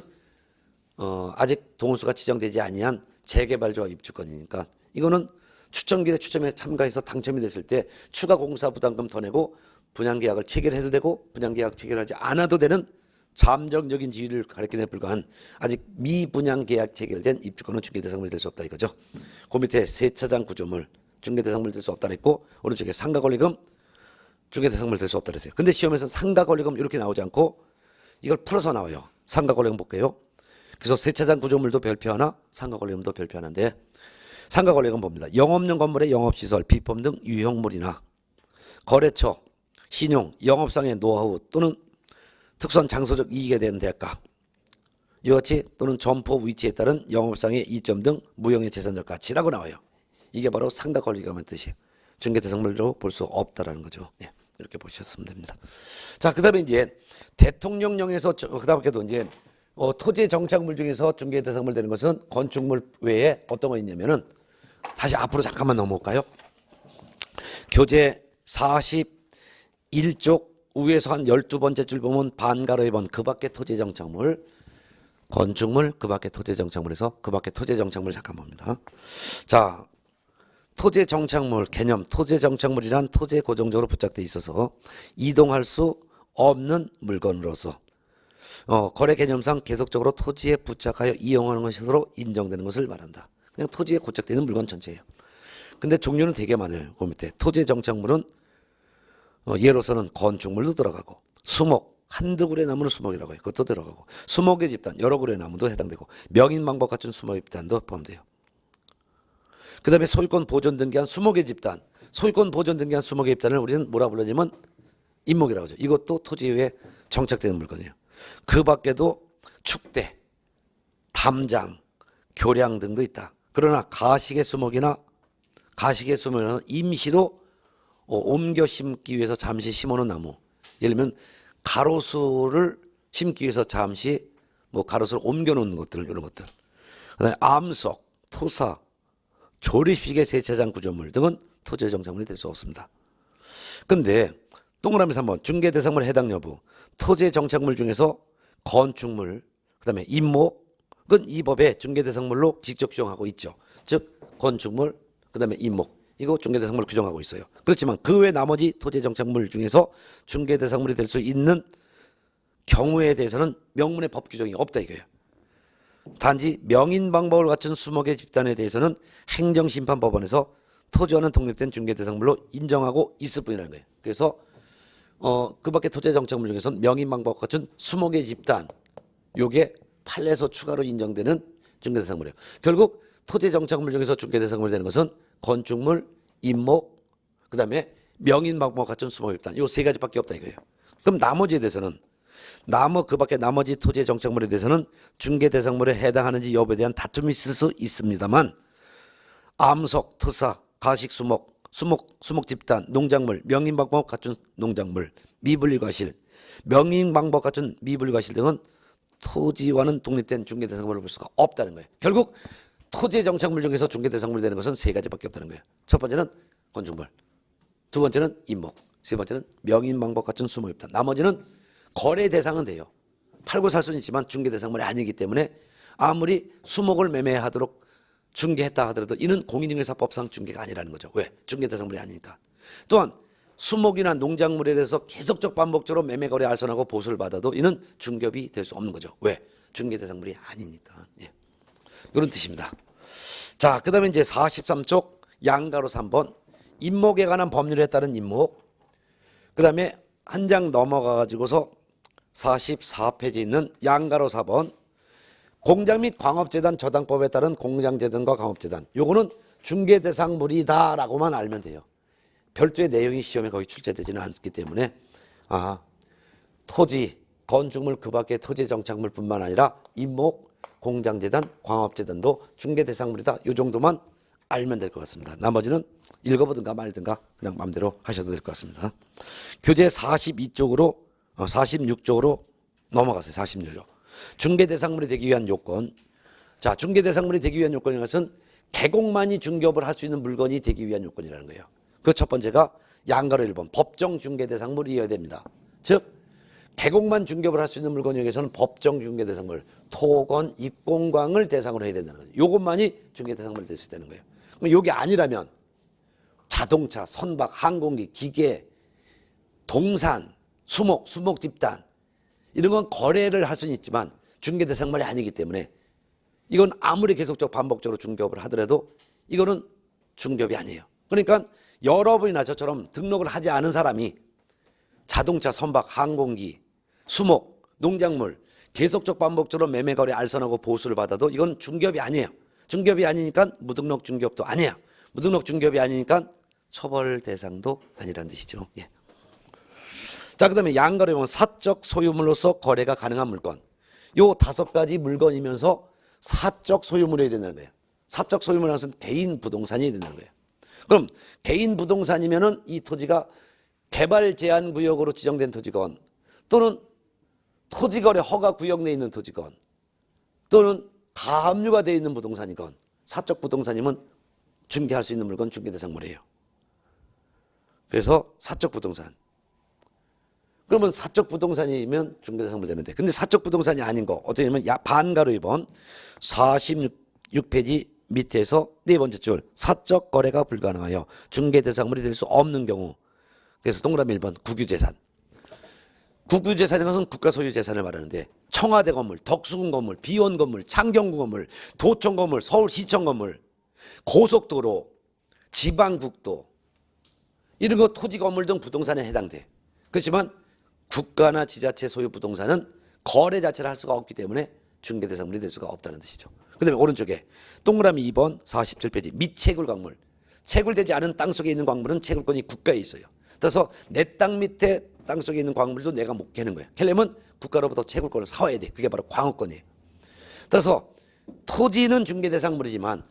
아직 동호수가 지정되지 아니한 재개발조합 입주권이니까 이거는 추첨기에 추첨에 참가해서 당첨이 됐을 때 추가 공사 부담금 더 내고 분양계약을 체결해도 되고 분양계약 체결하지 않아도 되는 잠정적인 지위를 가리키는 데 불과한 아직 미분양계약 체결된 입주권은 중개대상물이 될 수 없다 이거죠. 그 밑에 세차장 구조물 중개대상물이 될 수 없다 그랬고, 오른쪽에 상가권리금 중개대상물이 될 수 없다 그랬어요. 근데 시험에서 상가권리금 이렇게 나오지 않고 이걸 풀어서 나와요. 상가권리금 볼게요. 그래서 세차장 구조물도 별표 하나, 상가권리금도 별표 하나인데, 상가권리금 봅니다. 영업용 건물의 영업시설, 비법 등 유형물이나 거래처, 신용, 영업상의 노하우 또는 특수한 장소적 이익에 대한 대가, 이와 같이 또는 점포 위치에 따른 영업상의 이점 등 무형의 재산적 가치라고 나와요. 이게 바로 상가권리금의 뜻이에요. 중개대상물로 볼 수 없다라는 거죠. 네, 이렇게 보셨으면 됩니다. 자, 그다음에 이제 대통령령에서 그다음에도 이제 토지 정착물 중에서 중개대상물 되는 것은 건축물 외에 어떤 거 있냐면은, 다시 앞으로 잠깐만 넘어올까요? 교재 41쪽 위에서 한 12번째 줄 보면 반가로 1번 그 밖에 토지 정착물, 건축물 그 밖에 토지 정착물에서 그 밖에 토지 정착물 잠깐 봅니다. 자, 토지 정착물 개념, 토지 정착물이란 토지에 고정적으로 부착돼 있어서 이동할 수 없는 물건으로서 거래 개념상 계속적으로 토지에 부착하여 이용하는 것으로 인정되는 것을 말한다. 그냥 토지에 고착되는 물건 전체예요. 근데 종류는 되게 많아요. 그 밑에 토지 정착물은 예로서는 건축물도 들어가고 수목, 한두 그루의 나무는 수목이라고 해요. 그것도 들어가고 수목의 집단, 여러 그루의 나무도 해당되고 명인방법 같은 수목의 집단도 포함돼요. 그 다음에 소유권 보존 등기한 수목의 집단, 소유권 보존 등기한 수목의 집단을 우리는 뭐라 부르냐면 임목이라고 하죠. 이것도 토지에 정착되는 물건이에요. 그 밖에도 축대, 담장, 교량 등도 있다. 그러나 가식의 수목이나 가식의 수목은 임시로 옮겨 심기 위해서 잠시 심어놓은 나무. 예를 들면 가로수를 심기 위해서 잠시 가로수를 옮겨놓는 것들, 이런 것들. 그다음에 암석, 토사, 조립식의 세차장 구조물 등은 토지의 정착물이 될 수 없습니다. 근데 동그라미 3번 중개 대상물 해당 여부. 토지의 정착물 중에서 건축물, 그다음에 임목은 이 법에 중개 대상물로 직접 규정하고 있죠. 즉 건축물, 그다음에 임목. 이거 중개 대상물을 규정하고 있어요. 그렇지만 그 외 나머지 토지 정착물 중에서 중개 대상물이 될 수 있는 경우에 대해서는 명문의 법 규정이 없다 이거예요. 단지 명인 방법을 갖춘 수목의 집단에 대해서는 행정심판법원에서 토지와는 독립된 중개 대상물로 인정하고 있을 뿐이라는 거예요. 그래서 그 밖에 토지 정착물 중에서는 명인 방법 갖춘 수목의 집단, 요게 판례에서 추가로 인정되는 중개 대상물이에요. 결국 토지 정착물 중에서 중개 대상물이 되는 것은 건축물, 임목, 그 다음에 명인 방법 갖춘 수목의 집단, 요 세 가지밖에 없다 이거예요. 그럼 나머지에 대해서는 그 밖에 나머지 토지의 정착물에 대해서는 중개 대상물에 해당하는지 여부에 대한 다툼이 있을 수 있습니다만 암석, 토사, 가식 수목, 수목 집단, 농작물, 명인 방법 갖춘 농작물, 미분리과실, 명인 방법 갖춘 미분리과실 등은 토지와는 독립된 중개 대상물을 볼 수가 없다는 거예요. 결국 토지의 정착물 중에서 중개 대상물이 되는 것은 세 가지밖에 없다는 거예요. 첫 번째는 건축물, 두 번째는 임목, 세 번째는 명인 방법 갖춘 수목 집단. 나머지는 거래 대상은 돼요. 팔고 살 수는 있지만 중개 대상물이 아니기 때문에 아무리 수목을 매매하도록 중개했다 하더라도 이는 공인중개사법상 중개가 아니라는 거죠. 왜? 중개 대상물이 아니니까. 또한 수목이나 농작물에 대해서 계속적 반복적으로 매매 거래 알선하고 보수를 받아도 이는 중개업이 될 수 없는 거죠. 왜? 중개 대상물이 아니니까. 예. 이런 뜻입니다. 자, 그 다음에 이제 43쪽 양가로 3번 임목에 관한 법률에 따른 임목. 그 다음에 한 장 넘어가가지고서 44페이지에 있는 양가로 4번 공장 및 광업재단 저당법에 따른 공장재단과 광업재단. 요거는 중개대상물이다라고만 알면 돼요. 별도의 내용이 시험에 거의 출제되지는 않기 때문에 토지, 건축물 그 밖의 토지 정착물뿐만 아니라 임목, 공장재단, 광업재단도 중개대상물이다. 요 정도만 알면 될 것 같습니다. 나머지는 읽어보든가 말든가 그냥 마음대로 하셔도 될 것 같습니다. 교재 46쪽으로 넘어가세요. 46쪽. 중개대상물이 되기 위한 요건. 자, 중개대상물이 되기 위한 요건인 것은 개공만이 중개업을 할 수 있는 물건이 되기 위한 요건이라는 거예요. 그 첫 번째가 양가로 1번 법정 중개대상물이어야 됩니다. 즉 개공만 중개업을 할 수 있는 물건에 의해서는 법정 중개대상물, 토건, 입공광을 대상으로 해야 된다는 거예요. 요것만이 중개대상물이 될 수 있다는 거예요. 그럼 요게 아니라면 자동차, 선박, 항공기, 기계, 동산, 수목 집단 이런 건 거래를 할 수는 있지만 중개대상물이 아니기 때문에 이건 아무리 계속적 반복적으로 중개업을 하더라도 이거는 중개업이 아니에요. 그러니까 여러분이나 저처럼 등록을 하지 않은 사람이 자동차, 선박, 항공기, 수목, 농작물 계속적 반복적으로 매매 거래 알선하고 보수를 받아도 이건 중개업이 아니에요. 중개업이 아니니까 무등록 중개업도 아니에요. 무등록 중개업이 아니니까 처벌 대상도 아니라는 뜻이죠. 예. 자, 그 다음에 양가로 보면 사적 소유물로서 거래가 가능한 물건. 요 5가지 물건이면서 사적 소유물이 된다는 거예요. 사적 소유물이라는 것은 개인 부동산이 된다는 거예요. 그럼 개인 부동산이면은 이 토지가 개발 제한 구역으로 지정된 토지건 또는 토지거래 허가 구역 내에 있는 토지건 또는 가압류가 되어 있는 부동산이건 사적 부동산이면 중개할 수 있는 물건 중개대상물이에요. 그래서 사적 부동산. 그러면 사적 부동산이면 중개대상물 되는데 근데 사적 부동산이 아닌 거 어떻게 보면 반가로 2번 46페이지 밑에서 네 번째 줄 사적 거래가 불가능하여 중개대상물이 될 수 없는 경우. 그래서 동그라미 1번 국유재산. 국유재산이라는 것은 국가 소유 재산을 말하는데 청와대 건물, 덕수궁 건물, 비원 건물, 창경궁 건물, 도청 건물, 서울시청 건물, 고속도로, 지방국도 이런 거 토지, 건물 등 부동산에 해당돼. 그렇지만 국가나 지자체 소유 부동산은 거래 자체를 할 수가 없기 때문에 중개대상물이 될 수가 없다는 뜻이죠. 그 다음에 오른쪽에 동그라미 2번 47페이지 미채굴 광물. 채굴되지 않은 땅 속에 있는 광물은 채굴권이 국가에 있어요. 따라서 내 땅 밑에 땅 속에 있는 광물도 내가 못 캐는 거야. 캐려면 국가로부터 채굴권을 사와야 돼. 그게 바로 광업권이에요. 따라서 토지는 중개대상물이지만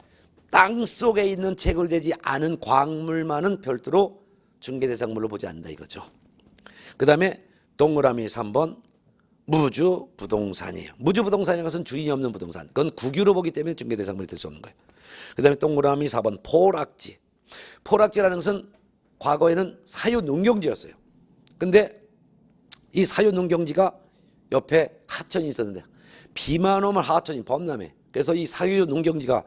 땅 속에 있는 채굴되지 않은 광물만은 별도로 중개대상물로 보지 않는다 이거죠. 그 다음에 동그라미 3번 무주 부동산이에요. 무주 부동산이라는 것은 주인이 없는 부동산. 그건 국유로 보기 때문에 중개대상물이 될 수 없는 거예요. 그 다음에 동그라미 4번 포락지. 포락지라는 것은 과거에는 사유 농경지였어요. 근데 이 사유 농경지가 옆에 하천이 있었는데 비만 오면 하천이 범람해. 그래서 이 사유 농경지가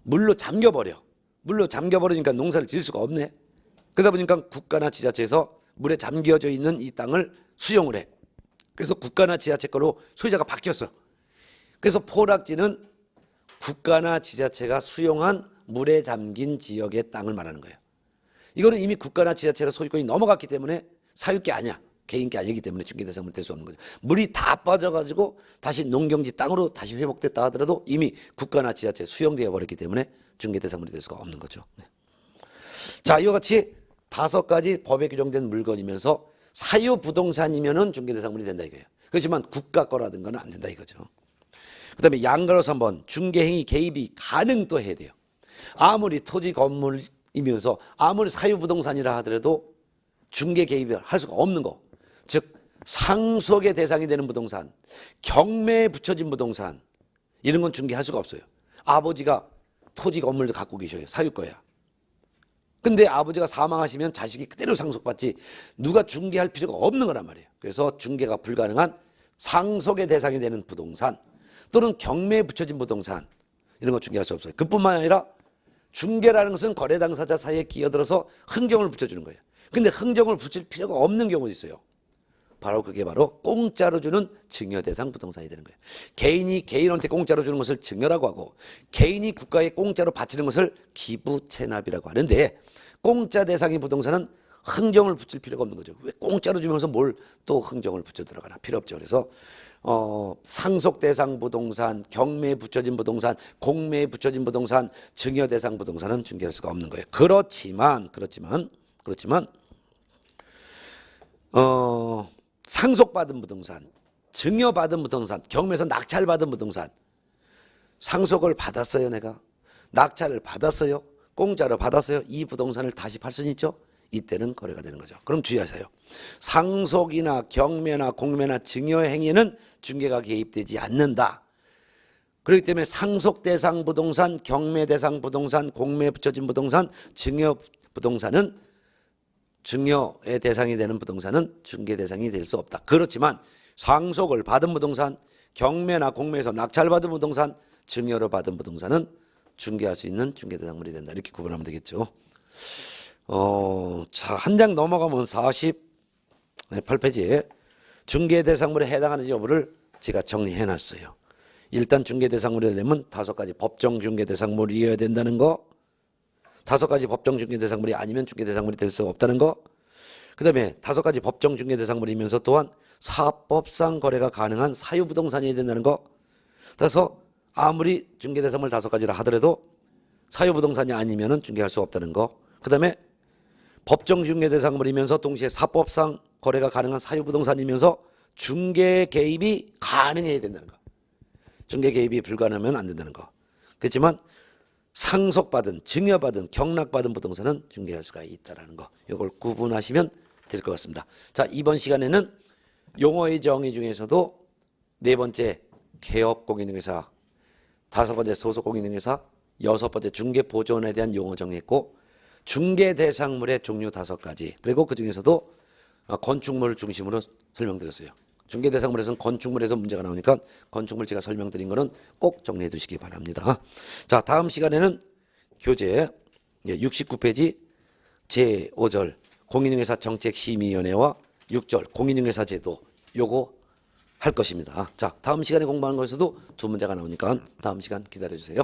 물로 잠겨버려. 물로 잠겨버리니까 농사를 지을 수가 없네. 그러다 보니까 국가나 지자체에서 물에 잠겨져 있는 이 땅을 수용을 해. 그래서 국가나 지자체 거로 소유자가 바뀌었어. 그래서 포락지는 국가나 지자체가 수용한 물에 잠긴 지역의 땅을 말하는 거예요. 이거는 이미 국가나 지자체로 소유권이 넘어갔기 때문에 사유게 아니야. 개인게 아니기 때문에 중개대상물이 될 수 없는 거죠. 물이 다 빠져가지고 다시 농경지 땅으로 다시 회복됐다 하더라도 이미 국가나 지자체에 수용되어 버렸기 때문에 중개대상물이 될 수가 없는 거죠. 네. 자, 이와 같이 5가지 법에 규정된 물건이면서 사유부동산이면은 중개대상물이 된다 이거예요. 그렇지만 국가 거라든가는 안 된다 이거죠. 그 다음에 양가로서 한번 중개행위 개입이 가능 또 해야 돼요. 아무리 토지 건물이면서 아무리 사유부동산이라 하더라도 중개 개입을 할 수가 없는 거. 즉 상속의 대상이 되는 부동산, 경매에 붙여진 부동산 이런 건 중개할 수가 없어요. 아버지가 토지 건물도 갖고 계셔요. 사유거야. 근데 아버지가 사망하시면 자식이 그대로 상속받지 누가 중개할 필요가 없는 거란 말이에요. 그래서 중개가 불가능한 상속의 대상이 되는 부동산 또는 경매에 붙여진 부동산 이런 거 중개할 수 없어요. 그뿐만 아니라 중개라는 것은 거래 당사자 사이에 끼어들어서 흥정을 붙여주는 거예요. 근데 흥정을 붙일 필요가 없는 경우도 있어요. 바로 그게 바로 공짜로 주는 증여대상 부동산이 되는 거예요. 개인이 개인한테 공짜로 주는 것을 증여라고 하고 개인이 국가에 공짜로 바치는 것을 기부채납이라고 하는데 공짜 대상의 부동산은 흥정을 붙일 필요가 없는 거죠. 왜 공짜로 주면서 뭘 또 흥정을 붙여 들어가나 필요 없죠. 그래서 상속 대상 부동산, 경매에 붙여진 부동산, 공매에 붙여진 부동산, 증여 대상 부동산은 중개할 수가 없는 거예요. 그렇지만 상속받은 부동산, 증여받은 부동산, 경매에서 낙찰받은 부동산 상속을 받았어요. 내가 낙찰을 받았어요. 공짜로 받았어요. 이 부동산을 다시 팔 수는 있죠. 이때는 거래가 되는 거죠. 그럼 주의하세요. 상속이나 경매나 공매나 증여 행위는 중개가 개입되지 않는다. 그렇기 때문에 상속 대상 부동산, 경매 대상 부동산, 공매에 붙여진 부동산, 증여 부동산은 증여의 대상이 되는 부동산은 중개 대상이 될 수 없다. 그렇지만 상속을 받은 부동산, 경매나 공매에서 낙찰받은 부동산, 증여를 받은 부동산은 중개할 수 있는 중개 대상물이 된다. 이렇게 구분하면 되겠죠. 자, 한 장 넘어가면 48페이지에 중개 대상물에 해당하는지 여부를 제가 정리해 놨어요. 일단 중개 대상물이 되려면 5가지 법정 중개 대상물이어야 된다는 거, 5가지 법정 중개 대상물이 아니면 중개 대상물이 될 수 없다는 거, 그 다음에 5가지 법정 중개 대상물이면서 또한 사법상 거래가 가능한 사유부동산이 된다는 거. 그래서 아무리 중개 대상물 5가지라 하더라도 사유부동산이 아니면은 중개할 수 없다는 거. 그 다음에 법정 중개 대상물이면서 동시에 사법상 거래가 가능한 사유부동산이면서 중개 개입이 가능해야 된다는 거. 중개 개입이 불가능하면 안 된다는 거. 그렇지만 상속받은, 증여받은, 경락받은 부동산은 중개할 수가 있다는 거. 이걸 구분하시면 될 것 같습니다. 자, 이번 시간에는 용어의 정의 중에서도 4번째 개업 공인중개사, 5번째 소속 공인중개사, 6번째 중개보조원에 대한 용어 정리했고 중개 대상물의 종류 5가지, 그리고 그 중에서도 건축물을 중심으로 설명드렸어요. 중개 대상물에서는 건축물에서 문제가 나오니까 건축물 제가 설명드린 거는 꼭 정리해 두시기 바랍니다. 자, 다음 시간에는 교재 69페이지 제5절 공인중개사 정책심의위원회와 6절 공인중개사 제도 요거 할 것입니다. 자, 다음 시간에 공부하는 것에서도 2문제가 나오니까 다음 시간 기다려 주세요.